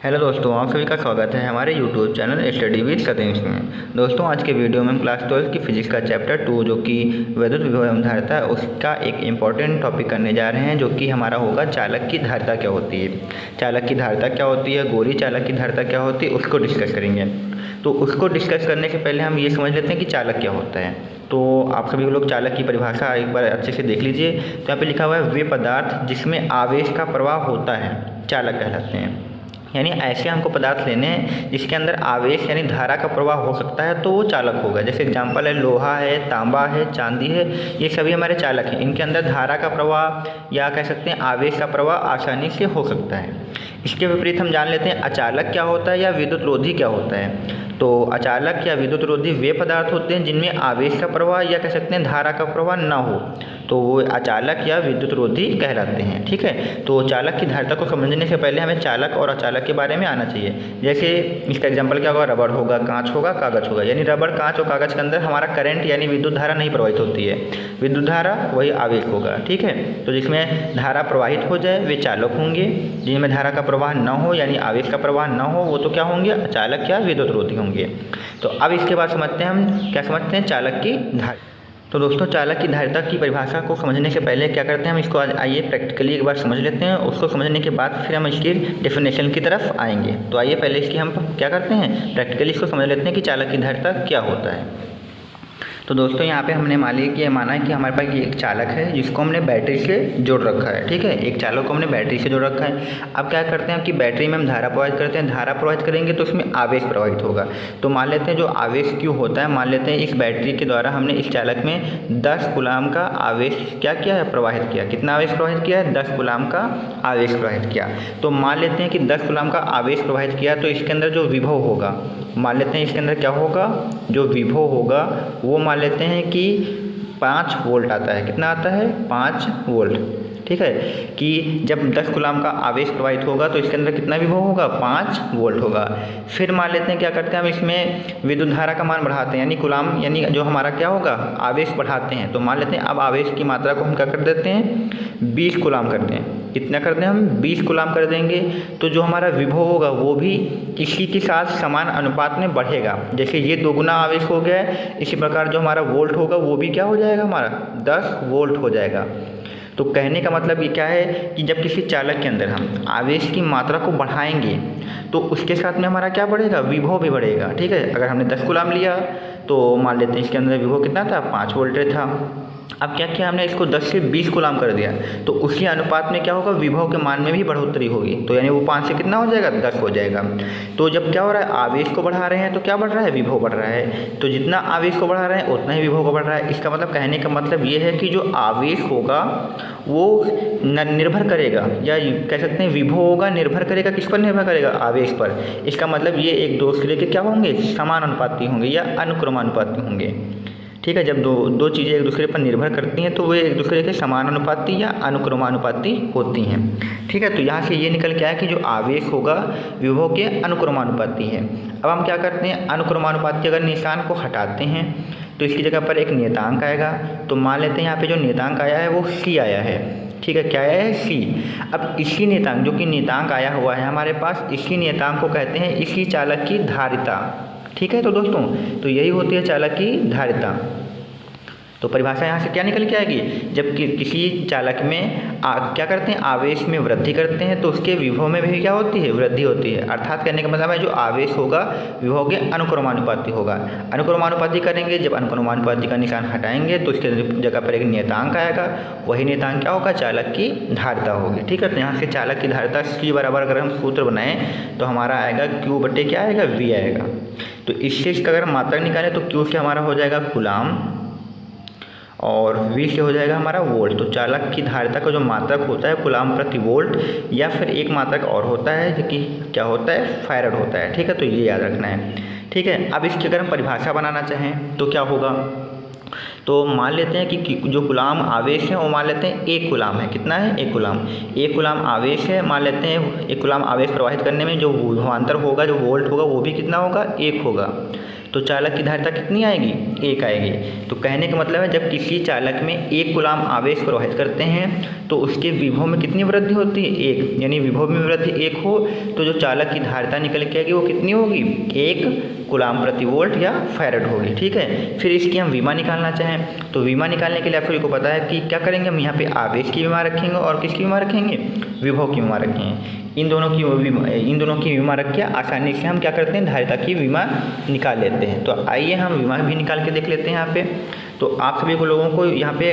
Hello दोस्तों, आप सभी का स्वागत है हमारे YouTube channel study with Satish में। दोस्तों, आज के वीडियो में हम क्लास 12 की फिजिक्स का चैप्टर 2 जो कि विद्युत विभव एवं धारिता है उसका एक इम्पॉर्टेंट टॉपिक करने जा रहे हैं, जो कि हमारा होगा चालक की धारिता क्या होती है। चालक की धारिता क्या होती है, गोली चालक की धारिता क्या होती है, उसको डिस्कस करेंगे। तो उसको डिस्कस करने से पहले हम ये समझ लेते हैं कि चालक क्या होता है। तो आप सभी लोग चालक की परिभाषा एक बार अच्छे से देख लीजिए। तो यहाँ पे लिखा हुआ है वे पदार्थ जिसमें आवेश का प्रवाह होता है चालक कहलाते हैं। यानी ऐसे हमको पदार्थ लेने हैं जिसके अंदर आवेश यानी धारा का प्रवाह हो सकता है, तो वो चालक होगा। जैसे एग्जांपल है लोहा है, तांबा है, चांदी है, ये सभी हमारे चालक हैं। इनके अंदर धारा का प्रवाह या कह सकते हैं आवेश का प्रवाह आसानी से हो सकता है। इसके विपरीत हम जान लेते हैं अचालक क्या होता है या विद्युत रोधी क्या होता है। तो अचालक या विद्युत रोधी वे पदार्थ होते हैं जिनमें आवेश का प्रवाह या कह सकते हैं धारा का प्रवाह ना हो, तो वो अचालक या विद्युत रोधी कहलाते हैं। ठीक है, तो चालक की धारिता को समझने से पहले हमें चालक और अचालक के बारे में आना चाहिए। जैसे इसका एग्जांपल क्या होगा, रबड़ होगा, कांच होगा, कागज होगा। यानी रबड़, कांच और कागज के अंदर हमारा करंट यानी विद्युत धारा नहीं प्रवाहित होती है। विद्युत धारा वही आवेश होगा। ठीक है, तो जिसमें धारा प्रवाहित हो जाए वे चालक होंगे, जिनमें धारा का प्रवाह न हो यानी आवेश का प्रवाह न हो वो तो क्या होंगे, अचालक या विद्युत रोधी होंगे। तो अब इसके बाद समझते हैं हम क्या समझते हैं चालक की धारिता। तो दोस्तों, चालक की धारिता की परिभाषा को समझने से पहले क्या करते हैं हम इसको आज आइए प्रैक्टिकली एक बार समझ लेते हैं। उसको समझने के बाद फिर हम इसकी डेफिनेशन की तरफ आएंगे। तो आइए पहले इसकी हम क्या करते हैं, प्रैक्टिकली इसको समझ लेते हैं कि चालक की धारिता क्या होता है। तो दोस्तों, यहाँ पे हमने माना है कि हमारे पास ये एक चालक है जिसको हमने बैटरी से जोड़ रखा है। ठीक है, एक चालक को हमने बैटरी से जोड़ रखा है। अब क्या करते हैं कि बैटरी में हम धारा प्रवाहित करते हैं। धारा प्रवाहित करेंगे तो उसमें आवेश प्रवाहित होगा। तो मान लेते हैं जो आवेश क्यों होता है, मान लेते हैं इस बैटरी के द्वारा हमने इस चालक में 10 कूलाम का आवेश क्या किया है, प्रवाहित किया। कितना आवेश प्रवाहित किया है, 10 कूलाम का आवेश प्रवाहित किया। तो मान लेते हैं कि 10 कूलाम का आवेश प्रवाहित किया, तो इसके अंदर जो विभव होगा, मान लेते हैं इसके अंदर क्या होगा, जो विभव होगा वो मान लेते हैं कि 5 वोल्ट आता है। कितना आता है, 5 वोल्ट। ठीक है, कि जब 10 कूलाम का आवेश प्रवाहित होगा तो इसके अंदर कितना विभव होगा, 5 वोल्ट होगा। फिर मान लेते हैं क्या करते हैं हम इसमें विद्युत धारा का मान बढ़ाते हैं, यानी कूलाम यानी जो हमारा क्या होगा, आवेश बढ़ाते हैं। तो मान लेते हैं अब आवेश की मात्रा को हम क्या कर देते हैं, 20 कूलाम करते हैं। कितना कर दें हम, 20 कूलाम कर देंगे। तो जो हमारा विभव होगा वो भी इसी के साथ समान अनुपात में बढ़ेगा। जैसे ये 2 गुना आवेश हो गया है, इसी प्रकार जो हमारा वोल्ट होगा वो भी क्या हो जाएगा, हमारा 10 वोल्ट हो जाएगा। तो कहने का मतलब ये क्या है कि जब किसी चालक के अंदर हम आवेश की मात्रा को बढ़ाएंगे तो उसके साथ में हमारा क्या बढ़ेगा, विभव भी बढ़ेगा। ठीक है, अगर हमने 10 कूलाम लिया तो मान लेते हैं इसके अंदर विभव कितना था, 5 वोल्ट था। अब क्या किया हमने, इसको 10 से 20 कूलाम कर दिया, तो उसी अनुपात में क्या होगा, विभव के मान में भी बढ़ोतरी होगी। तो यानी वो 5 से कितना हो जाएगा, 10 हो जाएगा। तो जब क्या हो रहा है, आवेश को बढ़ा रहे हैं तो क्या बढ़ रहा है, विभव बढ़ रहा है। तो जितना आवेश को बढ़ा रहे हैं उतना ही विभव को बढ़ रहा है। इसका मतलब, कहने का मतलब ये है कि जो आवेश होगा वो निर्भर करेगा, या कह सकते हैं विभव होगा निर्भर करेगा, किस पर निर्भर करेगा, आवेश पर। इसका मतलब ये एक दूसरे के क्या होंगे, समानुपाती होंगे या अनुक्रमानुपाती होंगे। ठीक है, जब दो चीज़ें एक दूसरे पर निर्भर करती हैं तो वे एक दूसरे के समानुपाती या अनुक्रमानुपाती होती हैं। ठीक है, तो यहाँ से ये निकल के आया कि जो आवेश होगा विभव के अनुक्रमानुपाती है। अब हम क्या करते हैं, अनुक्रमानुपाती अगर निशान को हटाते हैं तो इसकी जगह पर एक नियतांक आएगा। तो मान लेते हैं यहाँ पे जो नियतांक आया है वो C आया है। ठीक है, क्या आया है, C। अब इसी नियतांक, जो कि नियतांक आया हुआ है हमारे पास, इसी नियतांक को कहते हैं इसी चालक की धारिता। ठीक है, तो दोस्तों, तो यही होती है चालक की धारिता। तो परिभाषा यहाँ से क्या निकल के आएगी, जब किसी चालक में क्या करते हैं, आवेश में वृद्धि करते हैं तो उसके विभव में भी क्या होती है, वृद्धि होती है। अर्थात कहने का मतलब है जो आवेश होगा विभव के अनुक्रमानुपाती होगा। अनुक्रमानुपाती करेंगे, जब अनुक्रमानुपाती का निशान हटाएंगे तो उसके जगह पर एक नियतांक आएगा, वही नियतांक क्या होगा, चालक की धारिता होगी। ठीक है, तो यहाँ से चालक की धारिता C बराबर अगर हम सूत्र बनाएं तो हमारा आएगा Q बटे क्या आएगा, V आएगा। तो इससे इसका अगर मात्रक निकालें तो Q से हमारा हो जाएगा कूलाम और V से हो जाएगा हमारा वोल्ट। तो चालक की धारिता का जो मात्रक होता है कूलाम प्रति वोल्ट, या फिर एक मात्रक और होता है जो कि क्या होता है, फैराड होता है। ठीक है, तो ये याद रखना है। ठीक है, अब इसकी अगर हम परिभाषा बनाना चाहें तो क्या होगा, तो मान लेते हैं कि जो कूलाम आवेश है वो मान लेते हैं 1 कूलाम है। कितना है, 1 कूलाम। 1 कूलाम आवेश है, मान लेते हैं 1 कूलाम आवेश प्रवाहित करने में जो विभवांतर होगा, जो वोल्ट होगा वो भी कितना होगा, 1 होगा। तो चालक की धारिता कितनी आएगी, 1 आएगी। तो कहने का मतलब है जब किसी चालक में 1 कूलाम आवेश प्रवाहित करते हैं तो उसके विभव में कितनी वृद्धि होती है, 1, यानी विभव में वृद्धि 1 हो तो जो चालक की धारिता निकल के आएगी वो कितनी होगी, 1 कूलाम प्रति वोल्ट या फैरड होगी। ठीक है, फिर इसकी हम विमा निकालना चाहें तो विमा निकालने के लिए आप सभी को पता है कि क्या करेंगे, हम यहाँ पे आवेश की विमा रखेंगे और किसकी विमा रखेंगे, विभव की विमा रखेंगे। इन दोनों की विमा रख के आसानी से हम क्या करते हैं, धारिता की विमा निकाल लेते हैं। तो आइए हम विमा भी निकाल के देख लेते हैं यहाँ पे। तो आप सभी को लोगों को यहाँ पे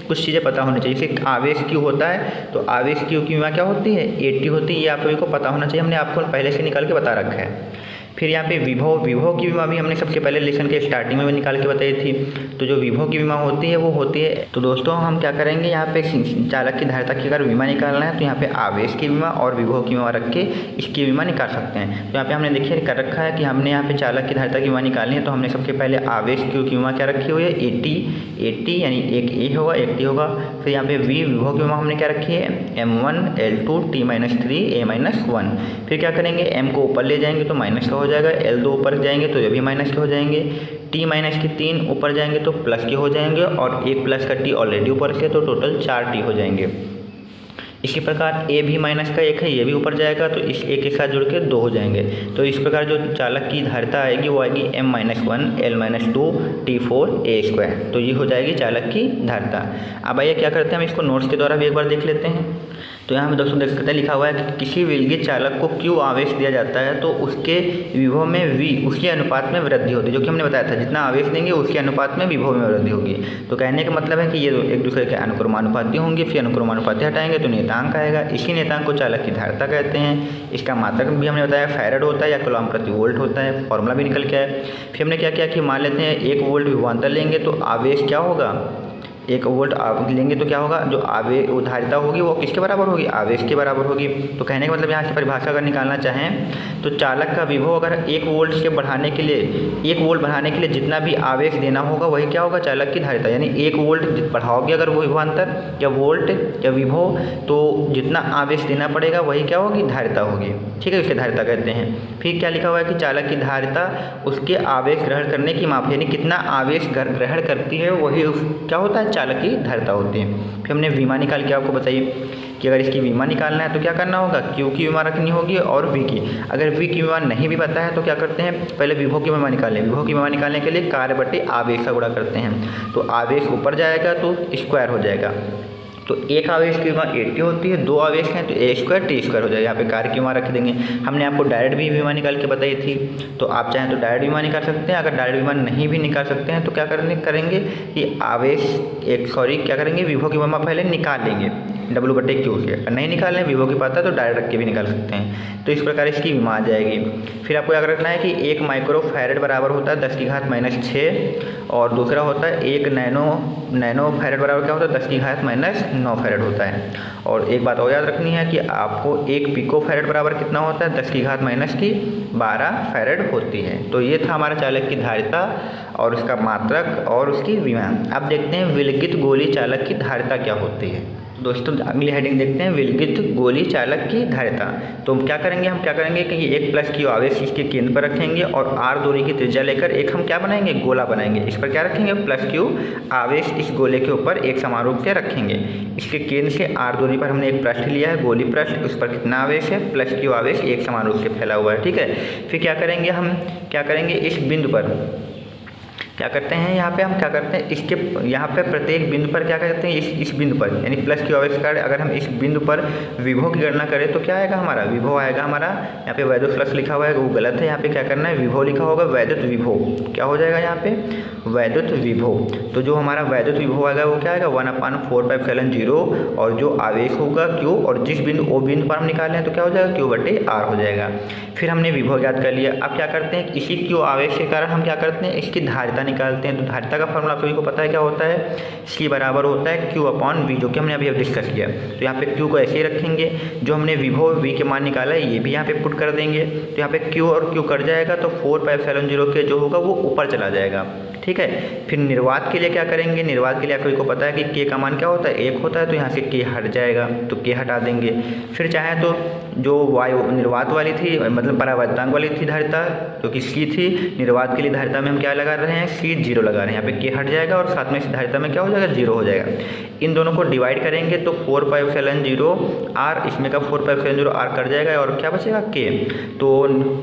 कुछ चीज़ें पता होनी चाहिए। जैसे आवेश क्यू होता है तो आवेश क्यू की विमा क्या होती है, 80 होती है। ये आप सभी को पता होना चाहिए, हमने आपको पहले से निकाल के बता रखा है। फिर यहाँ पे विभव की विमा भी हमने सबसे पहले लेसन के स्टार्टिंग में भी निकाल के बताई थी। तो जो विभव की विमा होती है वो होती है, तो दोस्तों हम क्या करेंगे, यहाँ पे चालक की धारिता की अगर विमा निकालना है तो यहाँ पे आवेश की विमा और विभव की विमा रख के इसकी विमा निकाल सकते हैं। तो यहाँ पे हमने देखिए कर रखा है कि हमने यहाँ पे चालक की धारिता की विमा निकालनी है तो हमने सबसे पहले आवेश की विमा क्या रखी हुई है, 80 यानी एक ए होगा, 80 होगा। फिर यहाँ पे विभव की विमा हमने क्या रखी है, M1 L2 T-3 A-1। फिर क्या करेंगे, M को ऊपर ले जाएंगे तो माइनस का हो जाएगा, L2 ऊपर जाएंगे तो ये भी माइनस के हो जाएंगे, T-3 ऊपर जाएंगे तो प्लस के हो जाएंगे और 1 प्लस का T ऑलरेडी ऊपर से, तो टोटल 4 T हो जाएंगे। इसी प्रकार ए भी माइनस का 1 है, ये भी ऊपर जाएगा तो इस एक के साथ जुड़ के 2 हो जाएंगे। तो इस प्रकार जो चालक की धारिता आएगी वो आएगी M-1 L-2 T4 A²। तो ये हो जाएगी चालक की धारिता। अब आइए क्या करते हैं, हम इसको नोट्स के द्वारा भी एक बार देख लेते हैं। तो यहाँ पे दोस्तों देख सकते हैं लिखा हुआ है कि किसी विलगित चालक को Q आवेश दिया जाता है तो उसके विभव में V उसके अनुपात में वृद्धि होती है, जो कि हमने बताया था जितना आवेश देंगे उसके अनुपात में विभव में वृद्धि होगी। तो कहने का मतलब है कि ये एक दूसरे के अनुक्रमानुपाती होंगे, फिर अनुक्रमानुपाती हटाएंगे तो नियतांक आएगा। इसी नियतांक को चालक की धारिता कहते हैं। इसका मात्रक भी हमने बताया फैरड होता है या कूलम प्रति वोल्ट होता है, फॉर्मूला भी निकल के आए। फिर हमने क्या किया कि मान लेते हैं 1 वोल्ट विभवांतर लेंगे तो आवेश क्या होगा, 1 वोल्ट लेंगे तो क्या होगा, जो आवेश धारिता होगी वो किसके बराबर होगी, आवेश के बराबर होगी। तो कहने का मतलब यहाँ से परिभाषा अगर निकालना चाहें तो चालक का विभव अगर 1 वोल्ट से बढ़ाने के लिए 1 वोल्ट बढ़ाने के लिए जितना भी आवेश देना होगा वही क्या होगा, चालक की धारिता। यानी 1 वोल्ट बढ़ाओगे अगर वो विभवांतर या वोल्ट या विभव तो जितना आवेश देना पड़ेगा वही क्या होगी, धारिता होगी। ठीक है, इसे धारिता कहते हैं। फिर क्या लिखा हुआ है कि चालक की धारिता उसके आवेश ग्रहण करने की माप, यानी कितना आवेश ग्रहण करती है वही क्या होता है, चालक की धारिता होती है। फिर हमने विमा निकाल के आपको बताई कि अगर इसकी विमा निकालना है तो क्या करना होगा, Q की विमा रखनी होगी और V की। अगर V की विमा नहीं भी पता है तो क्या करते हैं, पहले विभव की विमा निकालें। विभव की विमा निकालने के लिए कार्य बटे आवेश का गुणा करते हैं। तो आवेश ऊपर जाएगा तो स्क्वायर हो जाएगा। तो एक आवेश की विमा 80 होती है, 2 आवेश हैं तो A² T² हो जाएगा। यहाँ पे कार्य की विमा रख देंगे। हमने आपको डायरेक्ट भी विमा निकाल के बताई थी, तो आप चाहें तो डायरेक्ट विमा निकाल सकते हैं। अगर डायरेक्ट विमा नहीं भी निकाल सकते हैं तो क्या करेंगे कि क्या करेंगे, विभव की विमा पहले निकाल लेंगे W/Q से। अगर नहीं निकालने विभव की पता तो डायरेक्ट रख के भी निकाल सकते हैं। तो इस प्रकार इसकी विमा आ जाएगी। फिर आपको याद रखना है कि 1 माइक्रो फैरड बराबर होता है 10⁻⁻6 और दूसरा होता है 1 नैनो फैरड बराबर क्या होता है, 10⁻⁹ फैरड होता है। और एक बात और याद रखनी है कि आपको 1 पिको फैरड बराबर कितना होता है, 10⁻⁻12 फैरड होती है। तो ये था हमारा चालक की धारिता और उसका मात्रक और उसकी विमा। अब देखते हैं विलगित गोली चालक की धारिता क्या होती है। दोस्तों अगली हेडिंग देखते हैं विलगित गोली चालक की धारिता। तो हम क्या करेंगे कि 1 प्लस Q आवेश इसके केंद्र पर रखेंगे और R दूरी की त्रिज्या लेकर एक हम क्या बनाएंगे, गोला बनाएंगे। इस पर क्या रखेंगे, प्लस Q आवेश इस गोले के ऊपर एक समान रूप से रखेंगे। इसके केंद्र से R दूरी पर हमने एक पृष्ठ लिया है, गोली पृष्ठ, उस पर कितना आवेश है, प्लस Q आवेश एक समान रूप से फैला हुआ है। ठीक है, फिर क्या करेंगे इस बिंदु पर क्या करते हैं, यहाँ पे हम क्या करते हैं, इसके यहाँ पे प्रत्येक बिंदु पर क्या करते हैं, इस बिंदु पर यानी प्लस Q आवेश का अगर हम इस बिंदु पर विभव की गणना करें तो क्या आएगा, हमारा विभव आएगा हमारा, यहाँ पे वैद्युत फ्लक्स लिखा हुआ है वो गलत है। यहाँ पे क्या करना है, विभव लिखा होगा, वैद्युत विभव क्या हो जाएगा यहाँ पे, वैद्युत विभव। तो जो हमारा वैद्युत विभव आएगा वो क्या आएगा, 1/4πε0 और जो आवेश होगा Q और जिस बिंदु O बिंदु पर हम निकालें तो क्या हो जाएगा, Q/R हो जाएगा। फिर हमने विभव याद कर लिया। अब क्या करते हैं, इसी Q आवेश के कारण हम क्या करते हैं, इसकी धारिता निकालते हैं। तो धारिता का फॉर्मूला सभी को पता है क्या होता है, C बराबर होता है Q/V, जो कि हमने अभी डिस्कस किया। तो यहाँ पे Q को ऐसे ही रखेंगे, जो हमने विभव V के मान निकाला है ये भी यहाँ पे पुट कर देंगे। तो यहाँ पे Q और Q कट जाएगा तो 4πε0 के जो होगा वो ऊपर चला जाएगा। ठीक है, फिर निर्वात के लिए क्या करेंगे, निर्वात के लिए आप सभी को पता है कि K का मान क्या होता है, 1 होता है, तो यहाँ से K हट जाएगा तो K हटा देंगे। फिर चाहे तो जो वायु निर्वात वाली थी, मतलब परावर्तांक वाली थी धारिता जो कि C थी, निर्वात के लिए धारिता में हम क्या लगा रहे हैं, C0 लगा रहे हैं। यहाँ पे K हट जाएगा और साथ में इस धारिता में क्या हो जाएगा, 0 हो जाएगा। इन दोनों को डिवाइड करेंगे तो 4πε0 R, इसमें का 4πε0 R कट जाएगा और क्या बचेगा, K। तो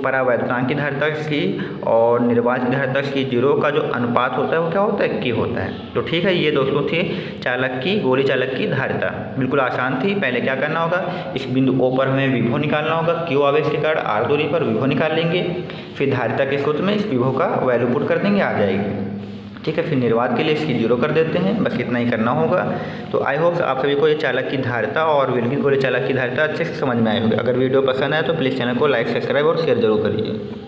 परावर्तांक की धारिता C और निर्वात की धारिता C0 का जो अनुपात होता है वो क्या होता है, K होता है। तो ठीक है, ये दोस्तों थी चालक की, गोली चालक की धारिता। बिल्कुल आसान थी। पहले क्या करना होगा, इस बिंदु O पर हमें विभव निकालना होगा, Q आवेश के कारण R दूरी पर विभव निकाल लेंगे, फिर धारिता के सूत्र में इस विभव का वैल्यू पुट कर देंगे, आ जाएगी। ठीक है, फिर निर्वात के लिए इसकी 0 कर देते हैं, बस इतना ही करना होगा। तो आई होप आप सभी को ये चालक की धारिता और विलगित गोले चालक की धारिता अच्छे से समझ में आई होगी। अगर वीडियो पसंद आए तो प्लीज़ चैनल को लाइक, सब्सक्राइब और शेयर जरूर करिए।